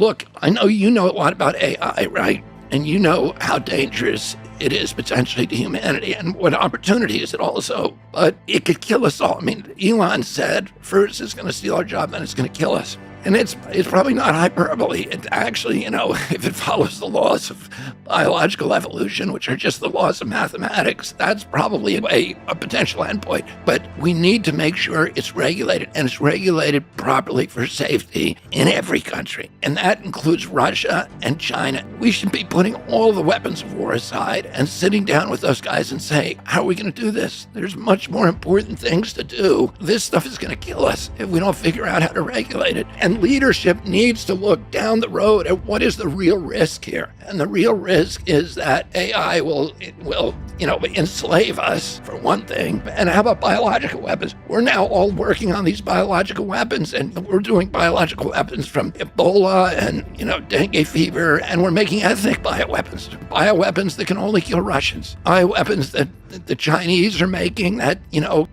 Look, I know you know a lot about AI, right? And you know how dangerous it is potentially to humanity and what opportunities it also, but it could kill us all. I mean, Elon said first it's going to steal our job, then it's going to kill us. And it's probably not hyperbole. It actually, if it follows the laws of biological evolution, which are just the laws of mathematics, that's probably a potential endpoint. But we need to make sure it's regulated, and it's regulated properly for safety in every country. And that includes Russia and China. We should be putting all the weapons of war aside and sitting down with those guys and saying, how are we going to do this? There's much more important things to do. This stuff is going to kill us if we don't figure out how to regulate it. And leadership needs to look down the road at what is the real risk here. And the real risk is that AI will enslave us, for one thing. And how about biological weapons? We're now all working on these biological weapons, and we're doing biological weapons from Ebola and, dengue fever, and we're making ethnic bioweapons that can only kill Russians, bioweapons that the Chinese are making that,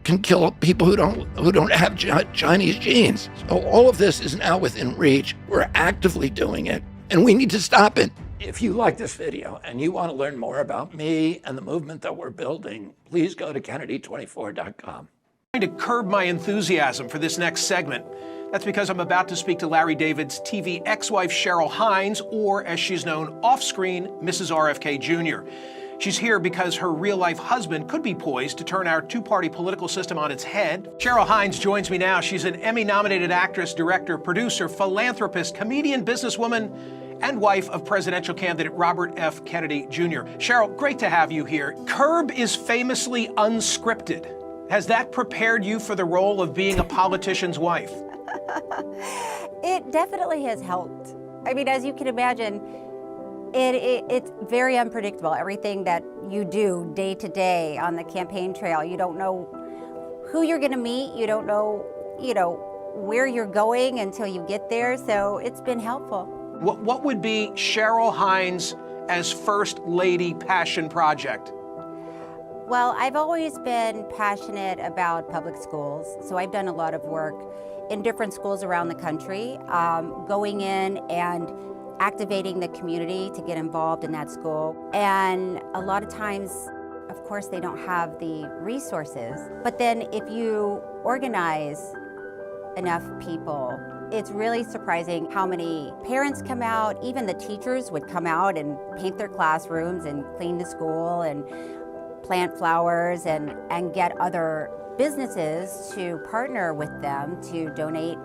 can kill people who don't have Chinese genes. So all of this is now within reach. We're actively doing it, and we need to stop it. If you like this video and you want to learn more about me and the movement that we're building, please go to Kennedy24.com. Trying to curb my enthusiasm for this next segment. That's because I'm about to speak to Larry David's TV ex-wife Cheryl Hines, or as she's known off-screen, Mrs. RFK Jr. She's here because her real-life husband could be poised to turn our two-party political system on its head. Cheryl Hines joins me now. She's an Emmy-nominated actress, director, producer, philanthropist, comedian, businesswoman, and wife of presidential candidate Robert F. Kennedy Jr. Cheryl, great to have you here. Curb is famously unscripted. Has that prepared you for the role of being a politician's wife? It definitely has helped. I mean, as you can imagine, it's very unpredictable. Everything that you do day to day on the campaign trail, you don't know who you're going to meet. You don't know, where you're going until you get there. So it's been helpful. What would be Cheryl Hines as First Lady passion project? Well, I've always been passionate about public schools. So I've done a lot of work in different schools around the country, going in and activating the community to get involved in that school. And a lot of times, of course, they don't have the resources. But then if you organize enough people, it's really surprising how many parents come out. Even the teachers would come out and paint their classrooms and clean the school and plant flowers and get other businesses to partner with them to donate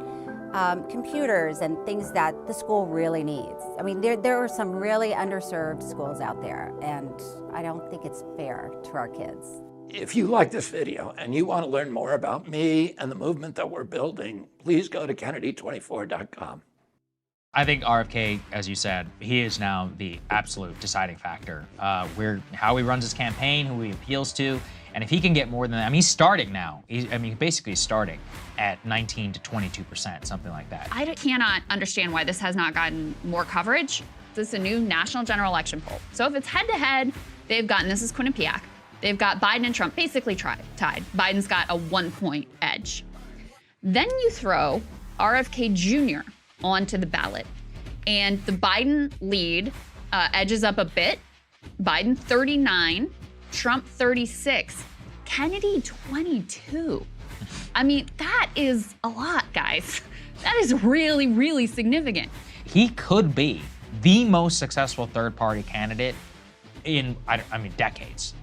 computers and things that the school really needs. I mean, there are some really underserved schools out there, and I don't think it's fair to our kids. If you like this video and you want to learn more about me and the movement that we're building, please go to Kennedy24.com. I think RFK, as you said, he is now the absolute deciding factor. How he runs his campaign, who he appeals to, and if he can get more than that, I mean, he's starting now. Basically starting at 19 to 22%, something like that. I cannot understand why this has not gotten more coverage. This is a new national general election poll. So if it's head-to-head, they've gotten, this is Quinnipiac, they've got Biden and Trump basically tied. Biden's got a 1-point edge. Then you throw RFK Jr. onto the ballot, and the Biden lead edges up a bit. Biden 39, Trump 36, Kennedy 22. I mean, that is a lot, guys. That is really, really significant. He could be the most successful third-party candidate in, decades,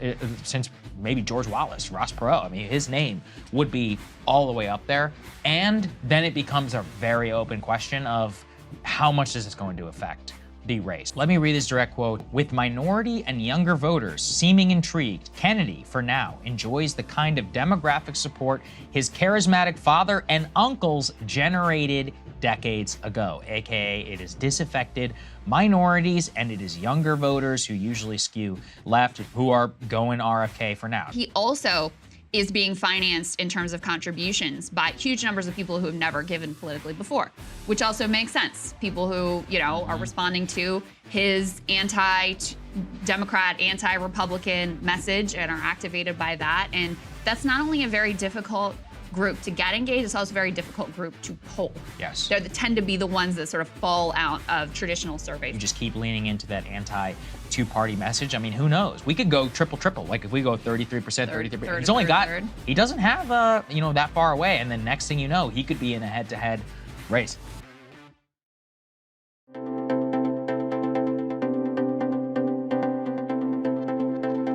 since maybe George Wallace, Ross Perot. I mean, his name would be all the way up there. And then it becomes a very open question of how much is this going to affect the race? Let me read this direct quote. With minority and younger voters seeming intrigued, Kennedy, for now, enjoys the kind of demographic support his charismatic father and uncles generated decades ago, aka it is disaffected minorities and it is younger voters who usually skew left who are going RFK for now. He also is being financed in terms of contributions by huge numbers of people who have never given politically before, which also makes sense. People who, are responding to his anti-Democrat, anti-Republican message and are activated by that. And that's not only a very difficult group to get engaged. It's also a very difficult group to poll. Yes. They tend to be the ones that sort of fall out of traditional surveys. You just keep leaning into that anti-two-party message. I mean, who knows? We could go triple. Like if we go 33%, 33%. He's only got, he doesn't have, that far away. And then next thing you know, he could be in a head-to-head race.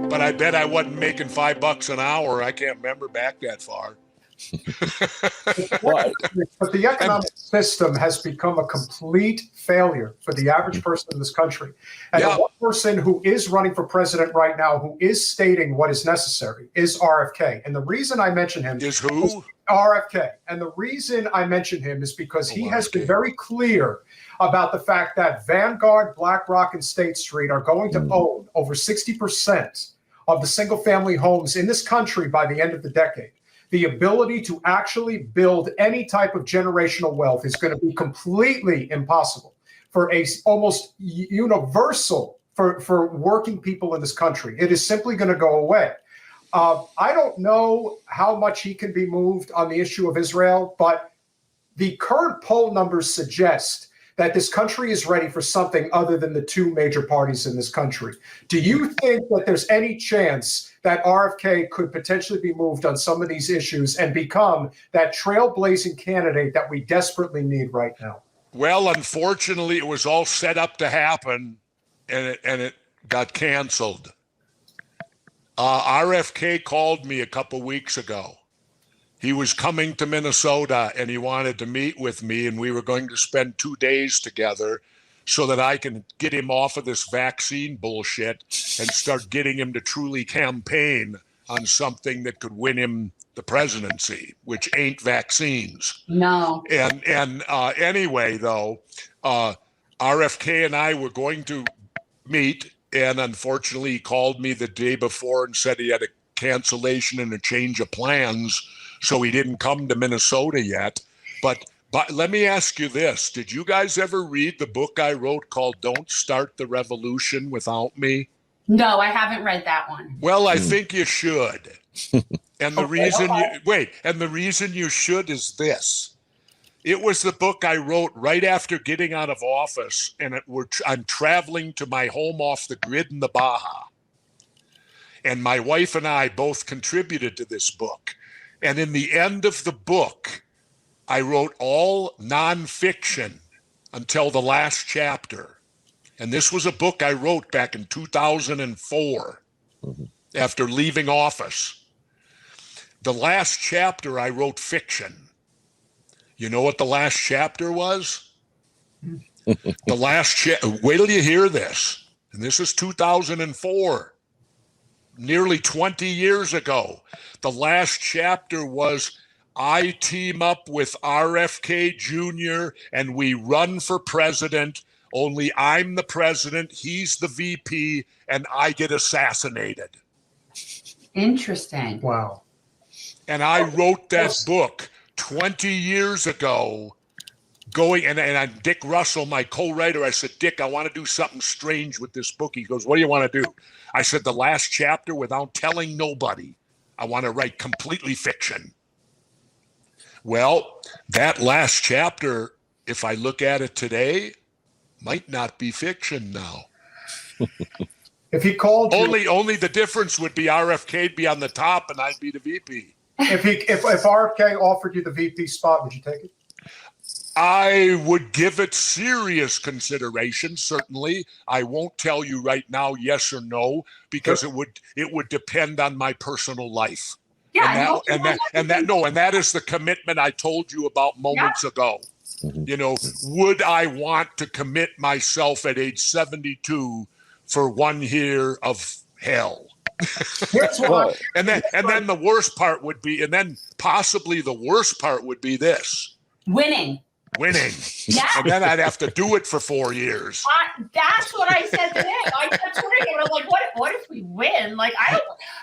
But I bet I wasn't making $5 an hour. I can't remember back that far. But the economic system has become a complete failure for the average person in this country. And the one person who is running for president right now, who is stating what is necessary, is RFK. And the reason I mention him is who? RFK. And the reason I mention him is because he has been very clear about the fact that Vanguard, BlackRock, and State Street are going to own over 60% of the single-family homes in this country by the end of the decade. The ability to actually build any type of generational wealth is going to be completely impossible for a almost universal for working people in this country. It is simply going to go away. I don't know how much he can be moved on the issue of Israel, but the current poll numbers suggest that this country is ready for something other than the two major parties in this country. Do you think that there's any chance that RFK could potentially be moved on some of these issues and become that trailblazing candidate that we desperately need right now? Well, unfortunately, it was all set up to happen, and it got canceled. RFK called me a couple weeks ago. He was coming to Minnesota and he wanted to meet with me, and we were going to spend 2 days together so that I can get him off of this vaccine bullshit and start getting him to truly campaign on something that could win him the presidency, which ain't vaccines. No. And anyway, though, RFK and I were going to meet, and unfortunately he called me the day before and said he had a cancellation and a change of plans, so he didn't come to Minnesota yet. But let me ask you this. Did you guys ever read the book I wrote called Don't Start the Revolution Without Me? No, I haven't read that one. Well, I think you should. And the reason you should is this. It was the book I wrote right after getting out of office, and I'm traveling to my home off the grid in the Baja. And my wife and I both contributed to this book. And in the end of the book, I wrote all nonfiction until the last chapter. And this was a book I wrote back in 2004 after leaving office. The last chapter, I wrote fiction. You know what the last chapter was? Wait till you hear this. And this is 2004. Nearly 20 years ago. The last chapter was, I team up with RFK Jr. and we run for president, only I'm the president, he's the VP, and I get assassinated. Interesting. Wow. And I wrote that book 20 years ago, and I'm Dick Russell, my co-writer. I said, Dick, I want to do something strange with this book. He goes, what do you want to do? I said, the last chapter, without telling nobody, I want to write completely fiction. Well, that last chapter, if I look at it today, might not be fiction now. If he called you, only the difference would be RFK'd be on the top and I'd be the VP. if RFK offered you the VP spot, would you take it? I would give it serious consideration, certainly. I won't tell you right now yes or no, because it would depend on my personal life. Yeah, and that is the commitment I told you about moments ago. You know, would I want to commit myself at age 72 for 1 year of hell? And then the worst part would be, and then possibly the worst part would be this. Winning. Yeah. And then I'd have to do it for 4 years. That's what I said today. I kept tweeting and I'm like, what if we win? Like,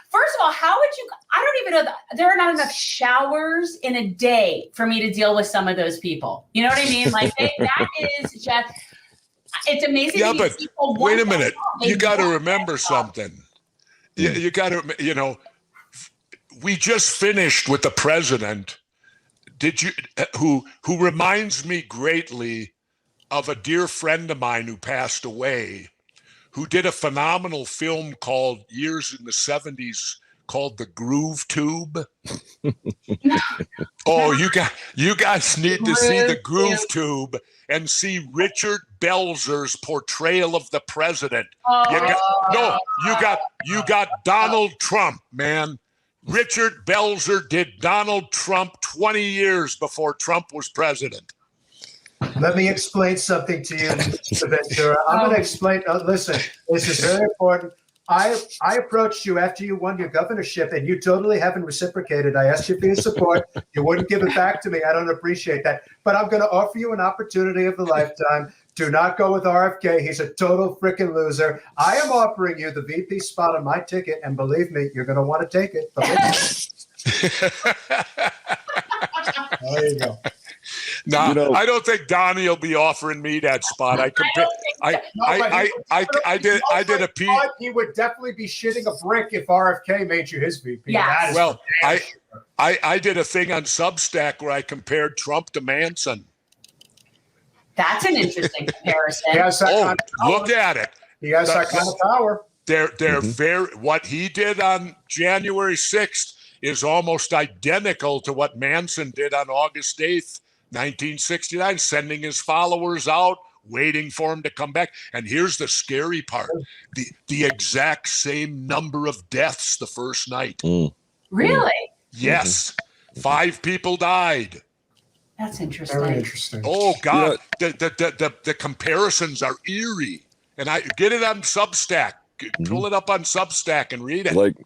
first of all, how would you, I don't even know, there are not enough showers in a day for me to deal with some of those people. You know what I mean? Like, that is just, it's amazing. Yeah, but wait a minute. You got to remember something. You got to, we just finished with the president Did you who reminds me greatly of a dear friend of mine who passed away, who did a phenomenal film called years in the 70s called The Groove Tube. Oh, you guys need to see The Groove Tube and see Richard Belzer's portrayal of the president. You got Donald Trump, man. Richard Belzer did Donald Trump 20 years before Trump was president. Let me explain something to you, Mr. Ventura. I'm going to explain. Listen, this is very important. I approached you after you won your governorship, and you totally haven't reciprocated. I asked you for your support. You wouldn't give it back to me. I don't appreciate that. But I'm going to offer you an opportunity of a lifetime. Do not go with RFK. He's a total freaking loser. I am offering you the VP spot on my ticket, and believe me, you're going to want to take it. There you go. No, I don't think Donnie will be offering me that spot. I did a piece. He would definitely be shitting a brick if RFK made you his VP. Yeah. Well, I did a thing on Substack where I compared Trump to Manson. That's an interesting comparison. Look at it. He has that kind of power. They're very. What he did on January 6th is almost identical to what Manson did on August 8th. 1969, sending his followers out, waiting for him to come back. And here's the scary part: the exact same number of deaths the first night. Really? Yes, 5 people died. That's interesting. Very interesting. Oh God, the comparisons are eerie. And I get it on Substack. Pull it up on Substack and read it.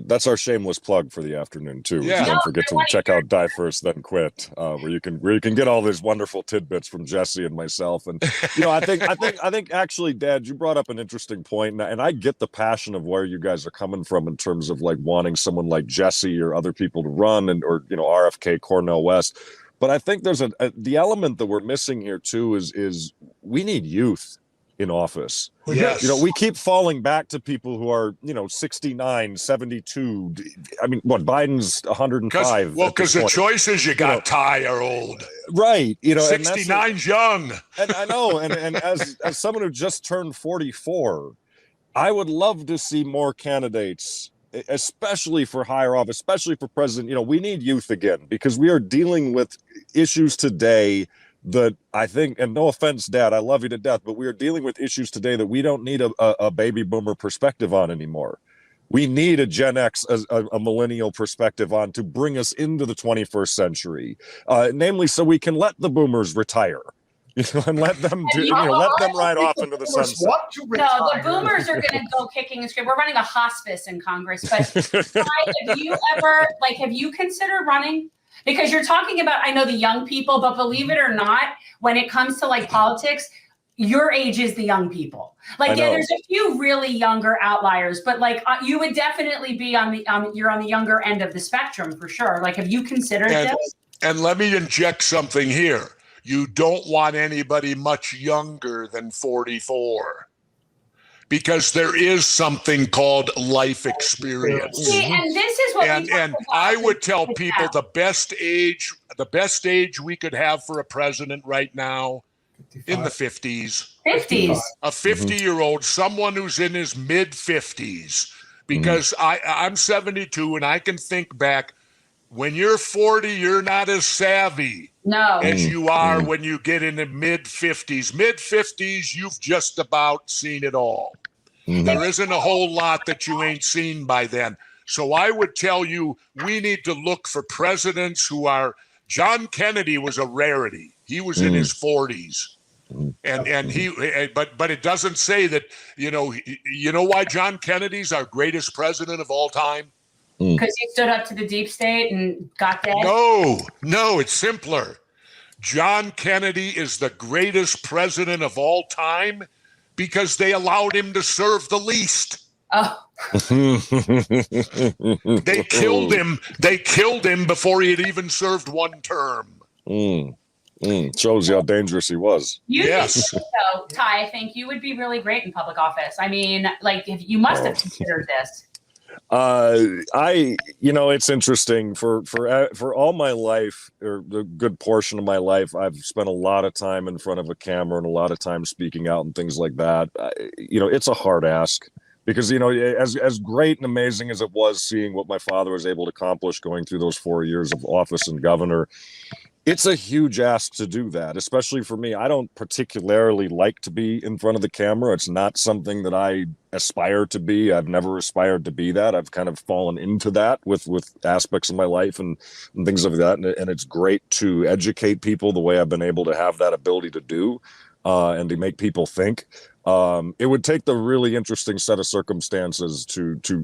That's our shameless plug for the afternoon too. Yeah. Don't forget to check out Die First Then Quit, where you can get all these wonderful tidbits from Jesse and myself. And I think actually, Dad, you brought up an interesting point, and I get the passion of where you guys are coming from in terms of like wanting someone like Jesse or other people to run, or RFK, Cornel West. But I think there's the element that we're missing here too is we need youth in office. Yes. We keep falling back to people who are, 69, 72. I mean, what, Biden's 105. Because the choices you got, Ty, are old. Right. 69's young. And I know. And as someone who just turned 44, I would love to see more candidates, especially for higher office, especially for president. We need youth again, because we are dealing with issues today that I think, and no offense, Dad, I love you to death, but we are dealing with issues today that we don't need a baby boomer perspective on anymore. We need a Gen X, a millennial perspective on to bring us into the 21st century, namely so we can let the boomers retire. And let them let them ride off into the sunset. No, the boomers are going to go kicking and screaming. We're running a hospice in Congress, but have you considered running? Because you're talking about, I know the young people, but believe it or not, when it comes to like politics, your age is the young people. There's a few really younger outliers, but you would definitely be you're on the younger end of the spectrum for sure. Have you considered this? And let me inject something here. You don't want anybody much younger than 44. Because there is something called life experience. See, and this is what and I would tell people the best age we could have for a president right now 55. In the 50s. 50s. A 50-year-old, someone who's in his mid-50s. Because I'm 72 and I can think back, when you're 40, you're not as savvy as you are when you get in the mid-50s. Mid-50s, you've just about seen it all. There isn't a whole lot that you ain't seen by then. So I would tell you, we need to look for presidents who are. John Kennedy was a rarity. He was in his 40s. And he, but it doesn't say that, you know why John Kennedy's our greatest president of all time? Because he stood up to the deep state and got dead? No, it's simpler. John Kennedy is the greatest president of all time because they allowed him to serve the least. Oh. They killed him. They killed him before he had even served one term. Shows you how dangerous he was. Yes. Ty, I think you would be really great in public office. I mean, you must have considered this. It's interesting for all my life, or a good portion of my life, I've spent a lot of time in front of a camera and a lot of time speaking out and things like that. It's a hard ask because, as great and amazing as it was seeing what my father was able to accomplish going through those 4 years of office and governor, it's a huge ask to do that, especially for me. I don't particularly like to be in front of the camera. It's not something that I aspire to be. I've never aspired to be that. I've kind of fallen into that with aspects of my life and things like that. And it's great to educate people the way I've been able to have that ability to do, and to make people think. It would take the really interesting set of circumstances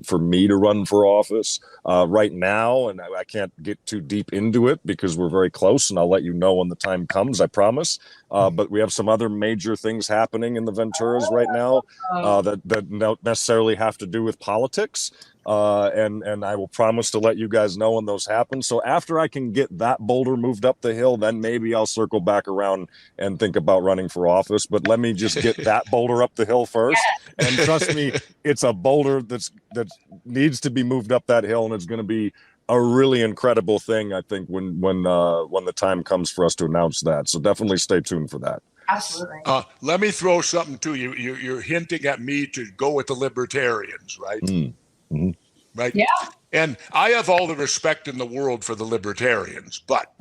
for me to run for office right now, and I can't get too deep into it because we're very close, and I'll let you know when the time comes, I promise. But we have some other major things happening in the Venturas right now that don't necessarily have to do with politics. And I will promise to let you guys know when those happen. So after I can get that boulder moved up the hill, then maybe I'll circle back around and think about running for office. But let me just get that boulder up the hill first. And trust me, it's a boulder that needs to be moved up that hill, and it's going to be a really incredible thing, I think, when the time comes for us to announce that. So definitely stay tuned for that. Absolutely. Let me throw something to you. You're hinting at me to go with the libertarians, right? Mm-hmm. Right. Yeah. And I have all the respect in the world for the libertarians, but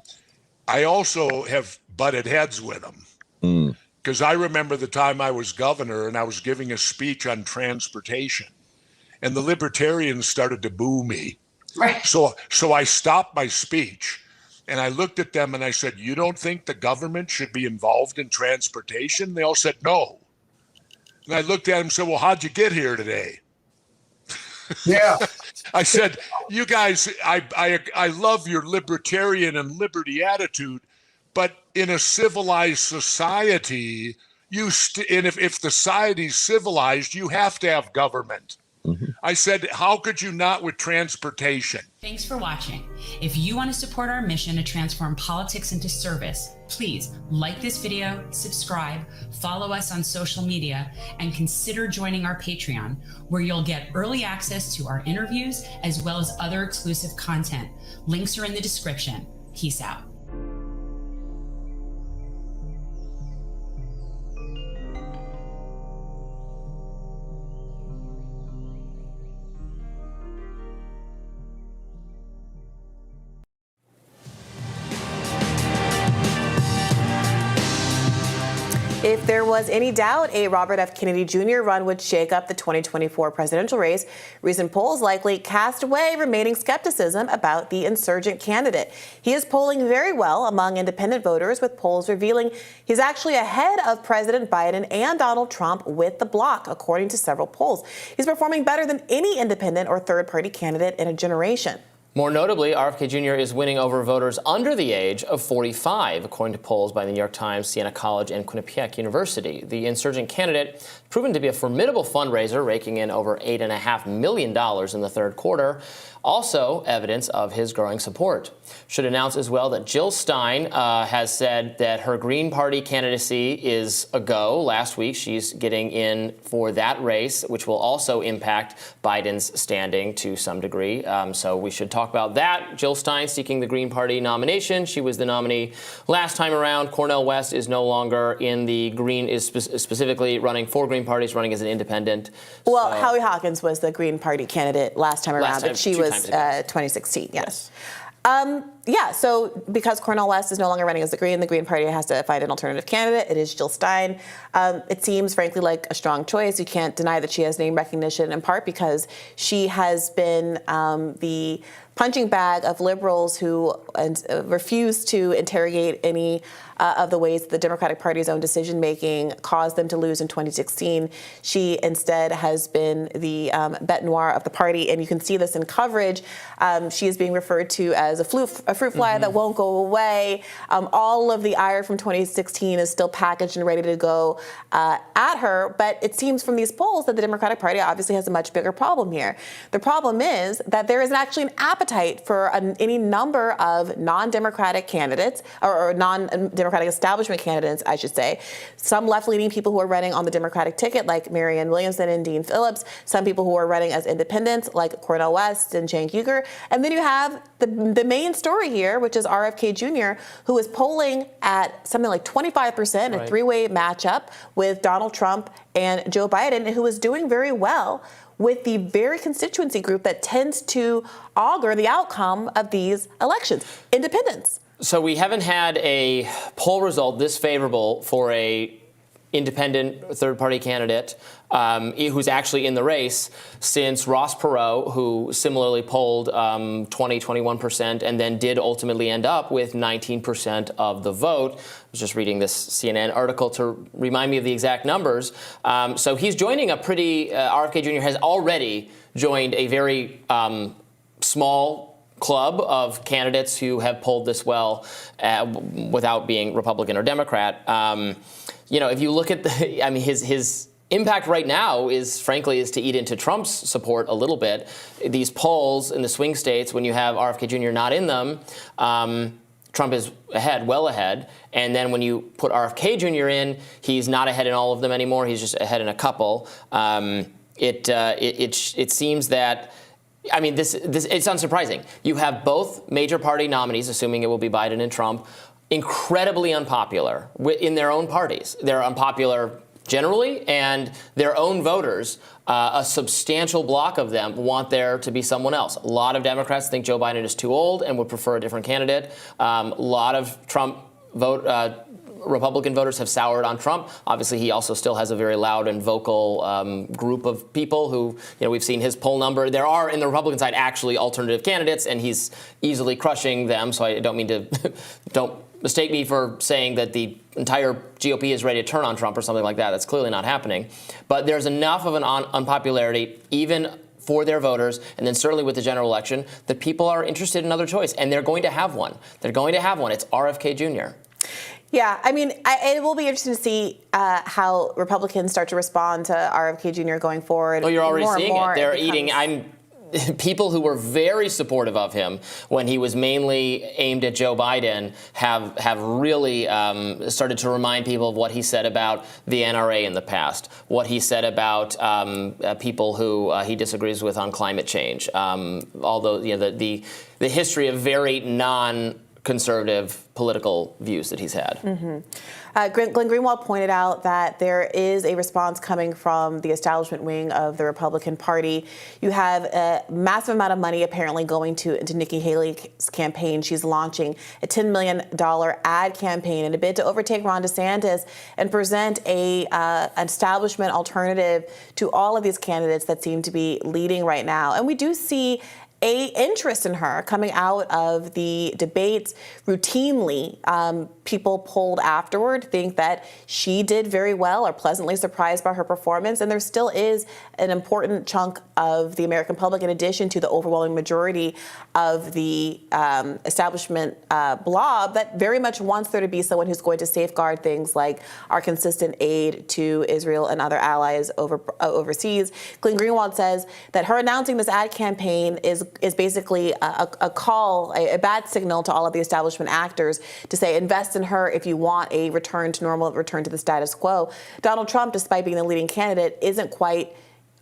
I also have butted heads with them. Because I remember the time I was governor and I was giving a speech on transportation, and the libertarians started to boo me. Right. So I stopped my speech and I looked at them and I said, "You don't think the government should be involved in transportation?" They all said no. And I looked at them and said, "Well, how'd you get here today?" Yeah. I said, "You guys, I love your libertarian and liberty attitude, but in a civilized society, and if the society's civilized, you have to have government." I said, "How could you not with transportation?" Thanks for watching. If you want to support our mission to transform politics into service, please like this video, subscribe, follow us on social media, and consider joining our Patreon, where you'll get early access to our interviews as well as other exclusive content. Links are in the description. Peace out. If there was any doubt a Robert F. Kennedy Jr. run would shake up the 2024 presidential race, recent polls likely cast away remaining skepticism about the insurgent candidate. He is polling very well among independent voters, with polls revealing he's actually ahead of President Biden and Donald Trump with the bloc, according to several polls. He's performing better than any independent or third-party candidate in a generation. More notably, RFK Jr. is winning over voters under the age of 45, according to polls by the New York Times, Siena College, and Quinnipiac University. The insurgent candidate proven to be a formidable fundraiser, raking in over $8.5 million in the third quarter. Also evidence of his growing support. Should announce as well that Jill Stein has said that her Green Party candidacy is a go. Last week, she's getting in for that race, which will also impact Biden's standing to some degree. So we should talk about that. Jill Stein seeking the Green Party nomination. She was the nominee last time around. Cornel West is no longer in the Green, is specifically running for Green Party, is running as an independent. Well, Howie Hawkins was the Green Party candidate last time around, but she was 2016, yes. So because Cornel West is no longer running as the Green Party has to find an alternative candidate. It is Jill Stein. It seems, frankly, like a strong choice. You can't deny that she has name recognition, in part because she has been the punching bag of liberals who refuse to interrogate any of the ways the Democratic Party's own decision-making caused them to lose in 2016. She instead has been the bête noire of the party, and you can see this in coverage. She is being referred to as a fruit fly that won't go away. All of the ire from 2016 is still packaged and ready to go at her. But it seems from these polls that the Democratic Party obviously has a much bigger problem here. The problem is that there is actually an appetite for any number of non-Democratic candidates, or non-Democratic establishment candidates, I should say. Some left-leaning people who are running on the Democratic ticket, like Marianne Williamson and Dean Phillips. Some people who are running as independents, like Cornel West and Cenk Uygur. And then you have the main story here, which is RFK Jr., who is polling at something like 25%, a three-way matchup with Donald Trump and Joe Biden, and who is doing very well with the very constituency group that tends to augur the outcome of these elections, independents. So we haven't had a poll result this favorable for a independent third-party candidate who's actually in the race since Ross Perot, who similarly polled 21% and then did ultimately end up with 19% of the vote. I was just reading this CNN article to remind me of the exact numbers. So he's joining a pretty, RFK Jr. has already joined a very small club of candidates who have polled this well without being Republican or Democrat. If you look at his impact right now is to eat into Trump's support a little bit. These polls in the swing states, when you have RFK Jr. not in them, Trump is ahead, well ahead. And then when you put RFK Jr. in, he's not ahead in all of them anymore. He's just ahead in a couple. It seems that. This it's unsurprising. You have both major party nominees, assuming it will be Biden and Trump, incredibly unpopular in their own parties. They're unpopular generally, and their own voters, a substantial block of them want there to be someone else. A lot of Democrats think Joe Biden is too old and would prefer a different candidate. A lot of Republican voters have soured on Trump. Obviously, he also still has a very loud and vocal group of people who, we've seen his poll number. There are, in the Republican side, actually alternative candidates, and he's easily crushing them. So I don't mean to, don't mistake me for saying that the entire GOP is ready to turn on Trump or something like that. That's clearly not happening. But there's enough of an unpopularity, even for their voters, and then certainly with the general election, that people are interested in another choice, and they're going to have one. They're going to have one. It's RFK Jr. Yeah, it will be interesting to see how Republicans start to respond to RFK Jr. going forward. Oh, you're already seeing it. They're eating. People who were very supportive of him when he was mainly aimed at Joe Biden have really started to remind people of what he said about the NRA in the past, what he said about people who he disagrees with on climate change. Although the history of very non-conservative political views that he's had. Glenn Greenwald pointed out that there is a response coming from the establishment wing of the Republican Party. You have a massive amount of money apparently going into Nikki Haley's campaign. She's launching a $10 million ad campaign in a bid to overtake Ron DeSantis and present an establishment alternative to all of these candidates that seem to be leading right now. And we do see a interest in her coming out of the debates routinely. People polled afterward think that she did very well, are pleasantly surprised by her performance, and there still is an important chunk of the American public, in addition to the overwhelming majority of the establishment blob, that very much wants there to be someone who's going to safeguard things like our consistent aid to Israel and other allies overseas. Glenn Greenwald says that her announcing this ad campaign is basically a call, a bad signal to all of the establishment actors to say, invest in her if you want a return to normal, return to the status quo. Donald Trump, despite being the leading candidate, isn't quite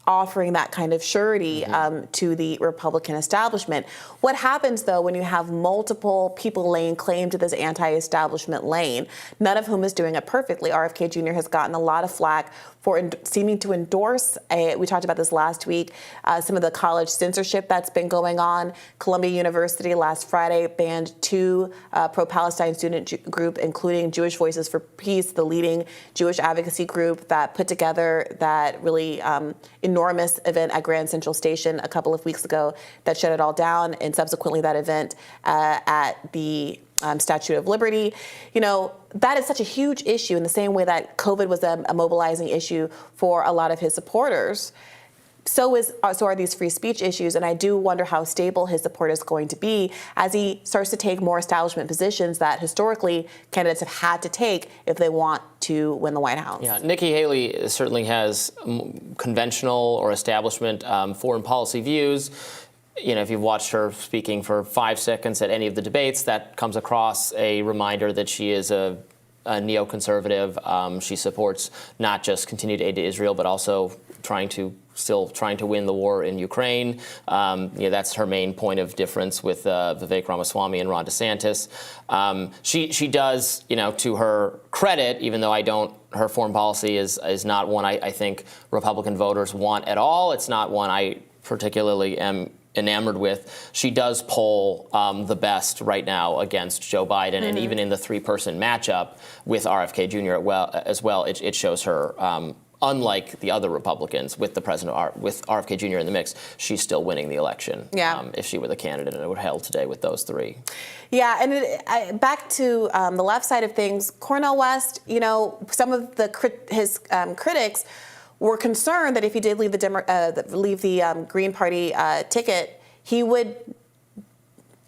offering that kind of surety to the Republican establishment. What happens, though, when you have multiple people laying claim to this anti-establishment lane, none of whom is doing it perfectly? RFK Jr. has gotten a lot of flack for seeming to endorse, we talked about this last week, some of the college censorship that's been going on. Columbia University last Friday banned 2 pro-Palestine student group, including Jewish Voices for Peace, the leading Jewish advocacy group that put together that really enormous event at Grand Central Station a couple of weeks ago that shut it all down, and subsequently that event at the Statue of Liberty. That is such a huge issue in the same way that COVID was a mobilizing issue for a lot of his supporters. so are these free speech issues, and I do wonder how stable his support is going to be as he starts to take more establishment positions that historically candidates have had to take if they want to win the White House. Yeah, Nikki Haley certainly has conventional or establishment foreign policy views. You know, if you've watched her speaking for 5 seconds at any of the debates, that comes across a reminder that she is a neoconservative. She supports not just continued aid to Israel, but also still trying to win the war in Ukraine. That's her main point of difference with Vivek Ramaswamy and Ron DeSantis. She does, to her credit, even though her foreign policy is not one I think Republican voters want at all. It's not one I particularly am enamored with. She does poll the best right now against Joe Biden, and even in the three-person matchup with RFK Jr. as well, it shows her. Unlike the other Republicans, with RFK Jr. in the mix, she's still winning the election. Yeah. If she were the candidate, and it would held today with those three. Yeah, and back to the left side of things, Cornel West. Some of his critics were concerned that if he did leave the Green Party ticket, he would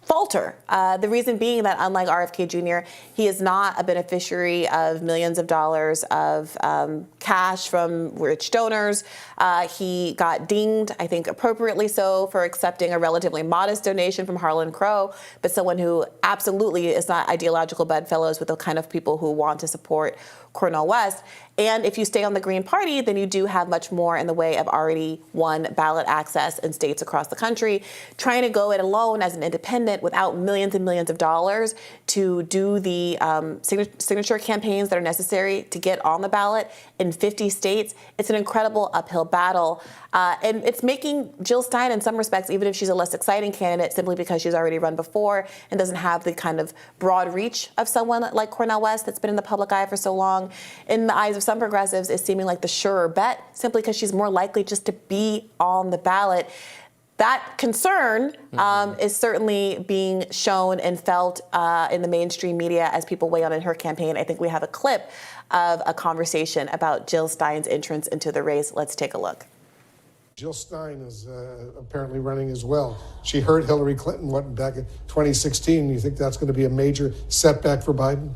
falter. The reason being that, unlike RFK Jr., he is not a beneficiary of millions of dollars of cash from rich donors. He got dinged, I think appropriately so, for accepting a relatively modest donation from Harlan Crow, but someone who absolutely is not ideological bedfellows with the kind of people who want to support Cornel West. And if you stay on the Green Party, then you do have much more in the way of already won ballot access in states across the country. Trying to go it alone as an independent without millions and millions of dollars to do the signature campaigns that are necessary to get on the ballot in 50 states, it's an incredible uphill battle. And it's making Jill Stein, in some respects, even if she's a less exciting candidate, simply because she's already run before and doesn't have the kind of broad reach of someone like Cornel West that's been in the public eye for so long, in the eyes of some progressives, is seeming like the surer bet, simply because she's more likely just to be on the ballot. That concern is certainly being shown and felt in the mainstream media as people weigh on in her campaign. I think we have a clip of a conversation about Jill Stein's entrance into the race. Let's take a look. Jill Stein is apparently running as well. She hurt Hillary Clinton back in 2016. You think that's going to be a major setback for Biden?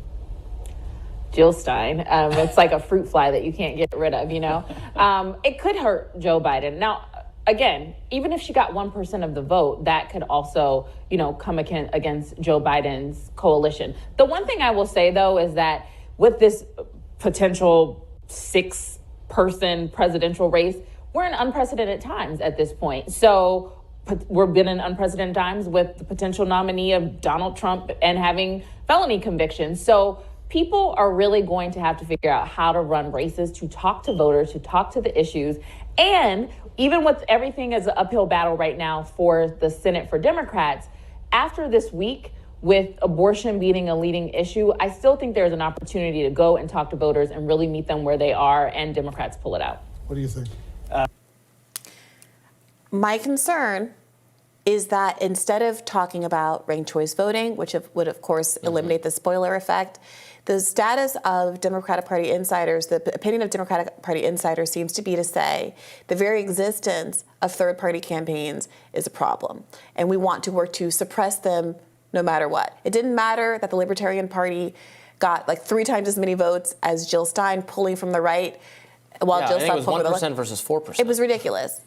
Jill Stein, it's like a fruit fly that you can't get rid of, It could hurt Joe Biden. Now, again, even if she got 1% of the vote, that could also, come against Joe Biden's coalition. The one thing I will say, though, is that with this potential 6-person presidential race, we're in unprecedented times at this point. So we've been in unprecedented times with the potential nominee of Donald Trump and having felony convictions. So people are really going to have to figure out how to run races, to talk to voters, to talk to the issues. And even with everything as an uphill battle right now for the Senate for Democrats, after this week, with abortion being a leading issue, I still think there's an opportunity to go and talk to voters and really meet them where they are, and Democrats pull it out. What do you think? My concern is that instead of talking about ranked choice voting, which would, of course, eliminate the spoiler effect, the status of Democratic Party insiders, the opinion of Democratic Party insiders seems to be to say the very existence of third-party campaigns is a problem, and we want to work to suppress them no matter what. It didn't matter that the Libertarian Party got like 3 times as many votes as Jill Stein, pulling from the right, while Jill Stein it was 1% versus 4%. It was ridiculous.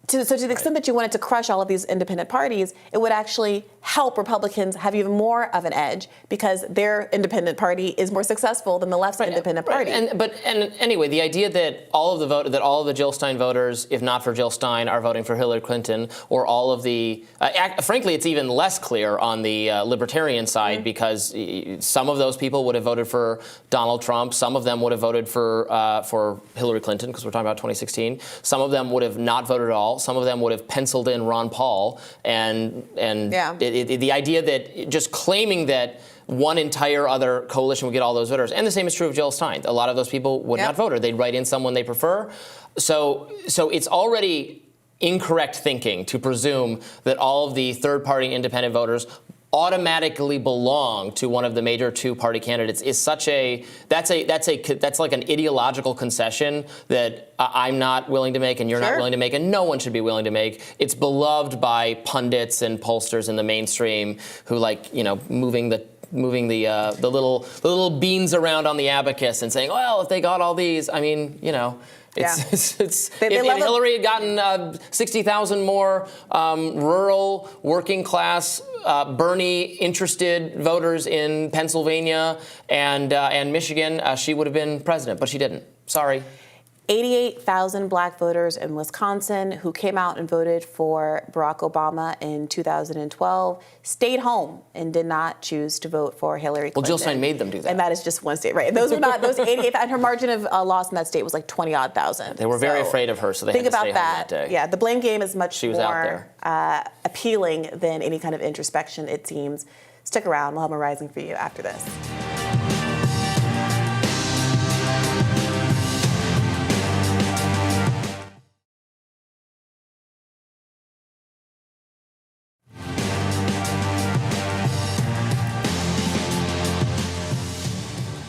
So to the extent that you wanted to crush all of these independent parties, it would actually help Republicans have even more of an edge because their independent party is more successful than the left's independent party. And anyway, the idea that all of the Jill Stein voters, if not for Jill Stein, are voting for Hillary Clinton, or all of the, frankly, it's even less clear on the libertarian side because some of those people would have voted for Donald Trump, some of them would have voted for Hillary Clinton because we're talking about 2016, some of them would have not voted at all. Some of them would have penciled in Ron Paul, and the idea that just claiming that one entire other coalition would get all those voters, and the same is true of Jill Stein. A lot of those people would not vote her. They'd write in someone they prefer. So it's already incorrect thinking to presume that all of the third-party independent voters automatically belong to one of the major two-party candidates is such a that's like an ideological concession that I'm not willing to make, and you're not willing to make, and no one should be willing to make. It's beloved by pundits and pollsters in the mainstream who like, you know, moving the little beans around on the abacus and saying, well, if they got all these, I mean, you know. If Hillary had gotten 60,000 more rural, working class, Bernie-interested voters in Pennsylvania and Michigan, she would have been president, but she didn't. Sorry. 88,000 black voters in Wisconsin who came out and voted for Barack Obama in 2012 stayed home and did not choose to vote for Hillary Clinton. Well, Jill Stein made them do that. And that is just one state, right? Those were not, those 88,000, her margin of loss in that state was like 20-odd thousand. They were very afraid of her, so they had to stay home that day. Yeah, the blame game is much she was out more there. Appealing than any kind of introspection, it seems. Stick around, we'll have more Rising for you after this.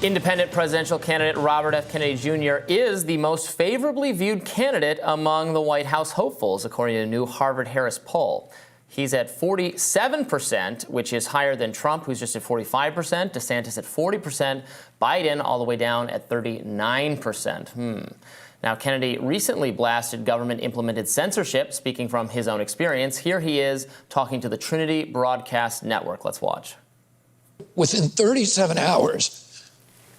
Independent presidential candidate Robert F. Kennedy Jr. is the most favorably viewed candidate among the White House hopefuls, according to a new Harvard-Harris poll. He's at 47%, which is higher than Trump, who's just at 45%, DeSantis at 40%, Biden all the way down at 39%. Now, Kennedy recently blasted government-implemented censorship, speaking from his own experience. Here he is talking to the Trinity Broadcast Network. Let's watch. Within 37 hours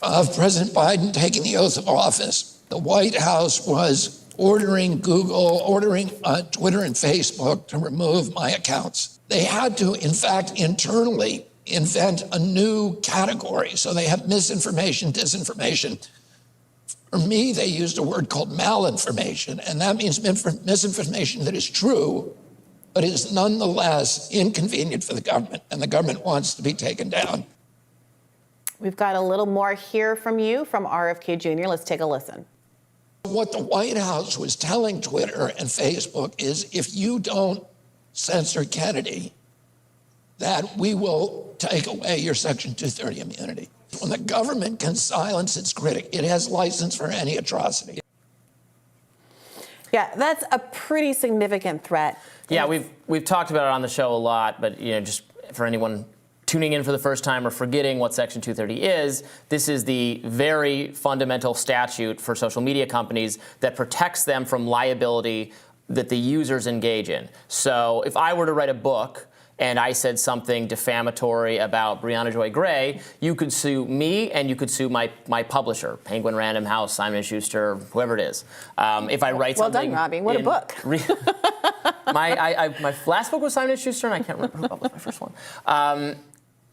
of President Biden taking the oath of office, the White House was ordering Google, ordering Twitter and Facebook to remove my accounts. They had to, in fact, internally invent a new category. So they have misinformation, disinformation. For me, they used a word called malinformation, and that means misinformation that is true, but is nonetheless inconvenient for the government, and the government wants to be taken down. We've got a little more here from you from RFK Jr. Let's take a listen. What the White House was telling Twitter and Facebook is if you don't censor Kennedy, that we will take away your Section 230 immunity. When the government can silence its critic, it has license for any atrocity. Yeah, that's a pretty significant threat. Yeah, we've talked about it on the show a lot, but you know, just for anyone tuning in for the first time or forgetting what Section 230 is, this is the very fundamental statute for social media companies that protects them from liability that the users engage in. So if I were to write a book and I said something defamatory about Breonna Joy Gray, you could sue me and you could sue my publisher, Penguin Random House, Simon & Schuster, whoever it is. If I write something... Well done, Robbie. What a book. My last book was Simon & Schuster, and I can't remember who published my first one.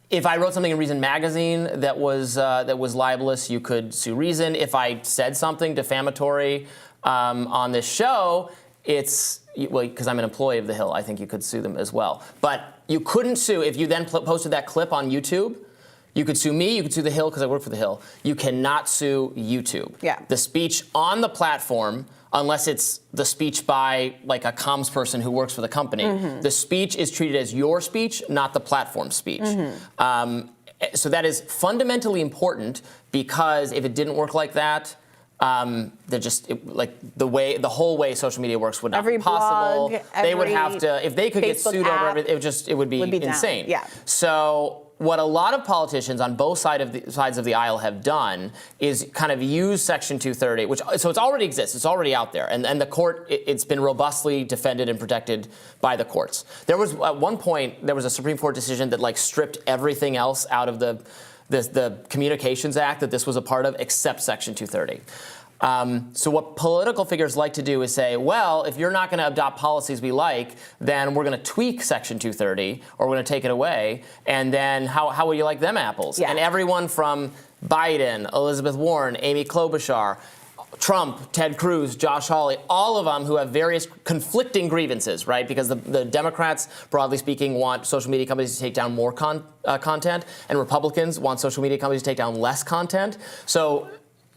If I wrote something in Reason magazine that was libelous, you could sue Reason. If I said something defamatory on this show, it's, well, because I'm an employee of The Hill, I think you could sue them as well. But you couldn't sue if you then posted that clip on YouTube. You could sue me, you could sue The Hill because I work for The Hill. You cannot sue YouTube. Yeah. The speech on the platform, unless it's the speech by like a comms person who works for the company, the speech is treated as your speech, not the platform speech. So that is fundamentally important because if it didn't work like that, the whole way social media works would not be possible. Blog, they would have to, if they could get sued over everything, it would be insane. Yeah. So what a lot of politicians on both sides of the aisle have done is kind of use Section 230, so it already exists, it's already out there, and the court, it's been robustly defended and protected by the courts. There was, at one point, there was a Supreme Court decision that like stripped everything else out of the Communications Act that this was a part of, except Section 230. So what political figures like to do is say, well, if you're not going to adopt policies we like, then we're going to tweak Section 230, or we're going to take it away, and then how will you like them apples? Yeah. And everyone from Biden, Elizabeth Warren, Amy Klobuchar, Trump, Ted Cruz, Josh Hawley, all of them who have various conflicting grievances, right? Because the Democrats, broadly speaking, want social media companies to take down more content, and Republicans want social media companies to take down less content. So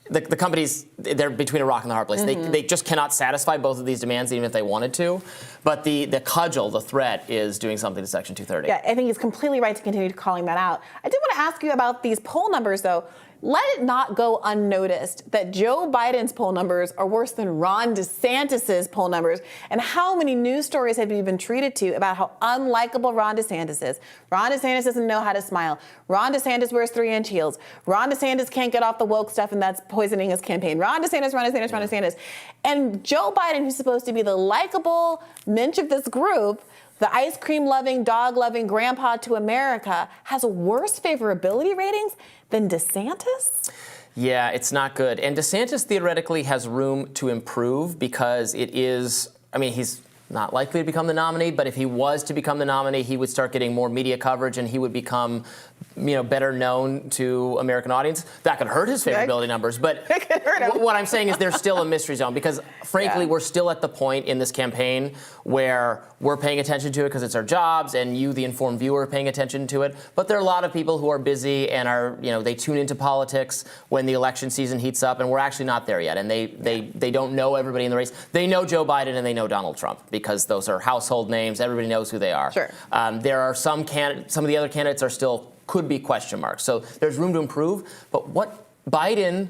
the companies, they're between a rock and a hard place. They just cannot satisfy both of these demands, even if they wanted to. But the cudgel, the threat, is doing something to Section 230. Yeah, I think he's completely right to continue calling that out. I did want to ask you about these poll numbers, though. Let it not go unnoticed that Joe Biden's poll numbers are worse than Ron DeSantis's poll numbers. And how many news stories have you been treated to about how unlikable Ron DeSantis is? Ron DeSantis doesn't know how to smile. Ron DeSantis wears 3-inch heels. Ron DeSantis can't get off the woke stuff, and that's poisoning his campaign. Ron DeSantis, Ron DeSantis, Ron DeSantis. And Joe Biden, who's supposed to be the likable mensch of this group, the ice cream loving, dog loving grandpa to America, has worse favorability ratings than DeSantis? Yeah, it's not good. And DeSantis theoretically has room to improve because it is, I mean, he's not likely to become the nominee, but if he was to become the nominee, he would start getting more media coverage and he would become, better known to American audience. That could hurt his favorability numbers. But what I'm saying is there's still a mystery zone because, frankly, we're still at the point in this campaign where we're paying attention to it because it's our jobs, and you, the informed viewer, are paying attention to it. But there are a lot of people who are busy and are, they tune into politics when the election season heats up, and we're actually not there yet. And they don't know everybody in the race. They know Joe Biden and they know Donald Trump because those are household names. Everybody knows who they are. Sure. There are some of the other candidates are still could be question marks. So there's room to improve. But what Biden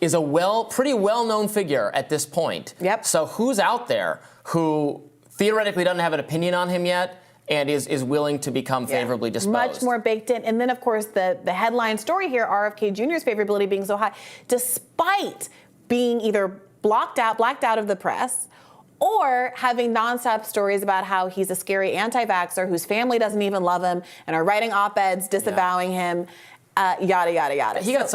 is a pretty well-known figure at this point. Yep. So who's out there who theoretically doesn't have an opinion on him yet and is willing to become favorably disposed? Much more baked in. And then, of course, the headline story here, RFK Jr.'s favorability being so high, despite being either blacked out of the press, or having nonstop stories about how he's a scary anti-vaxxer whose family doesn't even love him and are writing op-eds disavowing him, yada, yada, yada. He got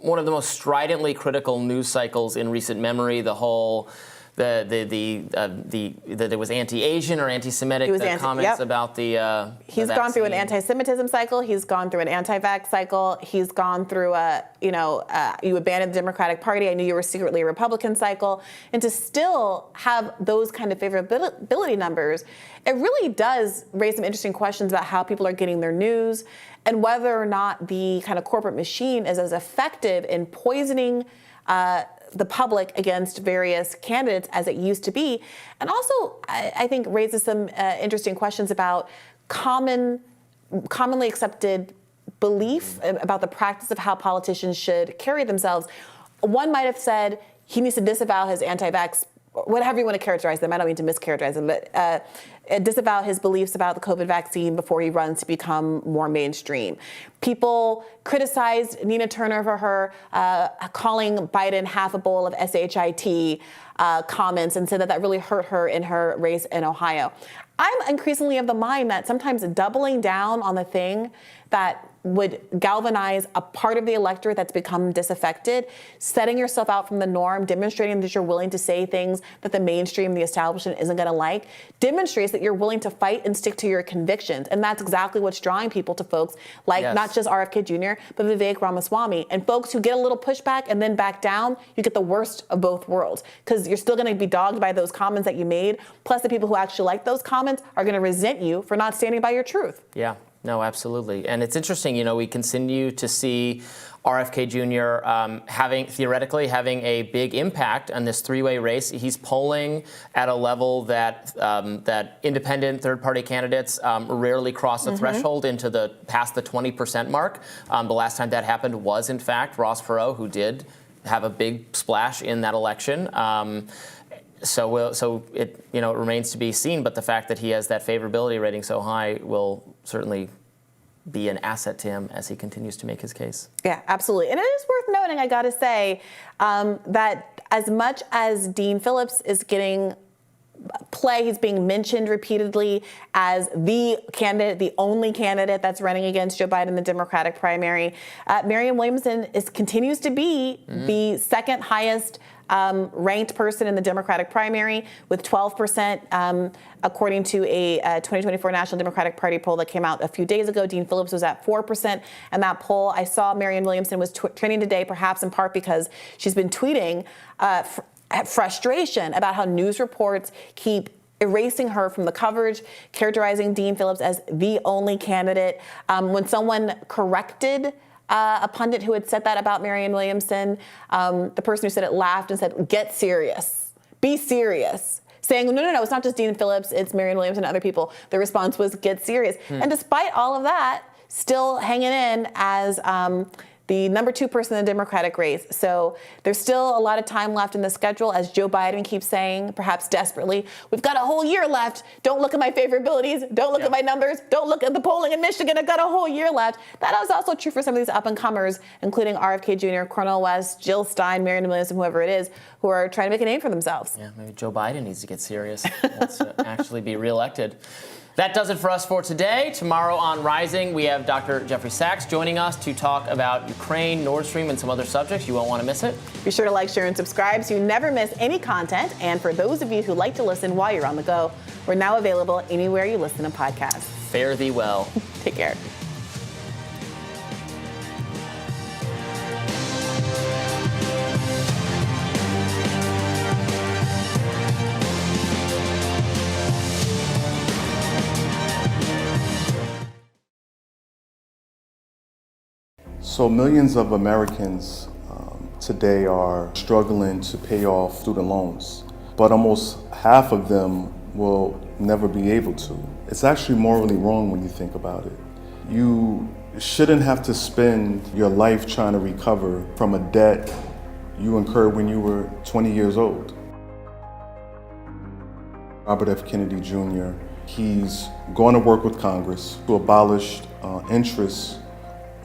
one of the most stridently critical news cycles in recent memory. The whole that it was anti-Asian or anti-Semitic comments about the. He's gone through an anti-Semitism cycle. He's gone through an anti-vax cycle. He's gone through you abandoned the Democratic Party. I knew you were secretly a Republican cycle, and to still have those kind of favorability numbers, it really does raise some interesting questions about how people are getting their news and whether or not the kind of corporate machine is as effective in poisoning the public against various candidates as it used to be. And also, I think, raises some interesting questions about commonly accepted belief about the practice of how politicians should carry themselves. One might have said he needs to disavow his anti-vax, whatever you want to characterize them. I don't mean to mischaracterize them, but disavow his beliefs about the COVID vaccine before he runs to become more mainstream. People criticized Nina Turner for her calling Biden half a bowl of SHIT comments and said that really hurt her in her race in Ohio. I'm increasingly of the mind that sometimes doubling down on the thing that would galvanize a part of the electorate that's become disaffected, setting yourself out from the norm, demonstrating that you're willing to say things that the mainstream, the establishment isn't going to like, demonstrates that you're willing to fight and stick to your convictions. And that's exactly what's drawing people to folks like not just RFK Jr., but Vivek Ramaswamy. And folks who get a little pushback and then back down, you get the worst of both worlds. Because you're still going to be dogged by those comments that you made. Plus, the people who actually like those comments are going to resent you for not standing by your truth. Yeah. No, absolutely. And it's interesting, we continue to see RFK Jr. Theoretically having a big impact on this three-way race. He's polling at a level that independent third-party candidates rarely cross the threshold past the 20% mark. The last time that happened was, in fact, Ross Perot, who did have a big splash in that election. So it remains to be seen, but the fact that he has that favorability rating so high will certainly be an asset to him as he continues to make his case. Yeah, absolutely. And it is worth noting, I got to say, that as much as Dean Phillips is getting play, he's being mentioned repeatedly as the candidate, the only candidate that's running against Joe Biden in the Democratic primary. Marianne Williamson continues to be the second highest ranked person in the Democratic primary with 12%, according to a 2024 National Democratic Party poll that came out a few days ago. Dean Phillips was at 4%. And that poll, I saw Marianne Williamson was trending today, perhaps in part because she's been tweeting frustration about how news reports keep erasing her from the coverage, characterizing Dean Phillips as the only candidate. When someone corrected a pundit who had said that about Marianne Williamson. The person who said it laughed and said, "Get serious, be serious." Saying, no, it's not just Dean Phillips, it's Marianne Williamson and other people. The response was, "Get serious." And despite all of that, still hanging in as the number 2 person in the Democratic race. So there's still a lot of time left in the schedule, as Joe Biden keeps saying, perhaps desperately. We've got a whole year left. Don't look at my favorabilities. Don't look at my numbers. Don't look at the polling in Michigan. I've got a whole year left. That is also true for some of these up-and-comers, including RFK Jr., Cornel West, Jill Stein, Marianne Williamson, whoever it is, who are trying to make a name for themselves. Yeah, maybe Joe Biden needs to get serious. Wants to actually be reelected. That does it for us for today. Tomorrow on Rising, we have Dr. Jeffrey Sachs joining us to talk about Ukraine, Nord Stream, and some other subjects. You won't want to miss it. Be sure to like, share, and subscribe so you never miss any content. And for those of you who like to listen while you're on the go, we're now available anywhere you listen to podcasts. Fare thee well. Take care. So millions of Americans today are struggling to pay off student loans, but almost half of them will never be able to. It's actually morally wrong when you think about it. You shouldn't have to spend your life trying to recover from a debt you incurred when you were 20 years old. Robert F. Kennedy Jr., he's going to work with Congress to abolish interest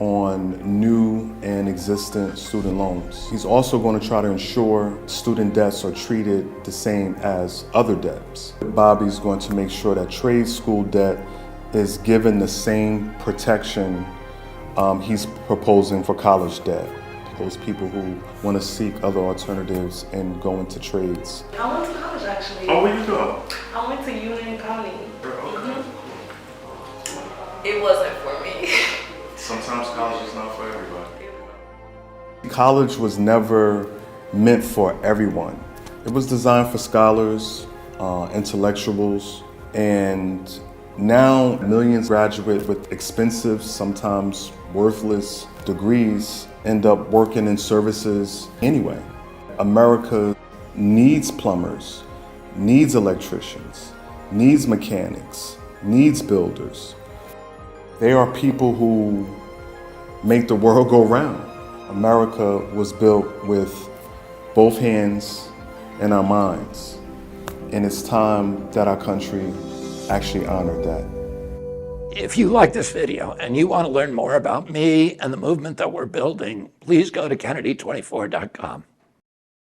on new and existing student loans. He's also going to try to ensure student debts are treated the same as other debts. Bobby's going to make sure that trade school debt is given the same protection he's proposing for college debt. Those people who want to seek other alternatives and go into trades. I went to college actually. Oh, where you go? I went to Union County. It wasn't for me. Sometimes college is not for everybody. College was never meant for everyone. It was designed for scholars, intellectuals, and now millions graduate with expensive, sometimes worthless degrees end up working in services anyway. America needs plumbers, needs electricians, needs mechanics, needs builders. They are people who make the world go round. America was built with both hands and our minds. And it's time that our country actually honored that. If you like this video and you want to learn more about me and the movement that we're building, please go to Kennedy24.com.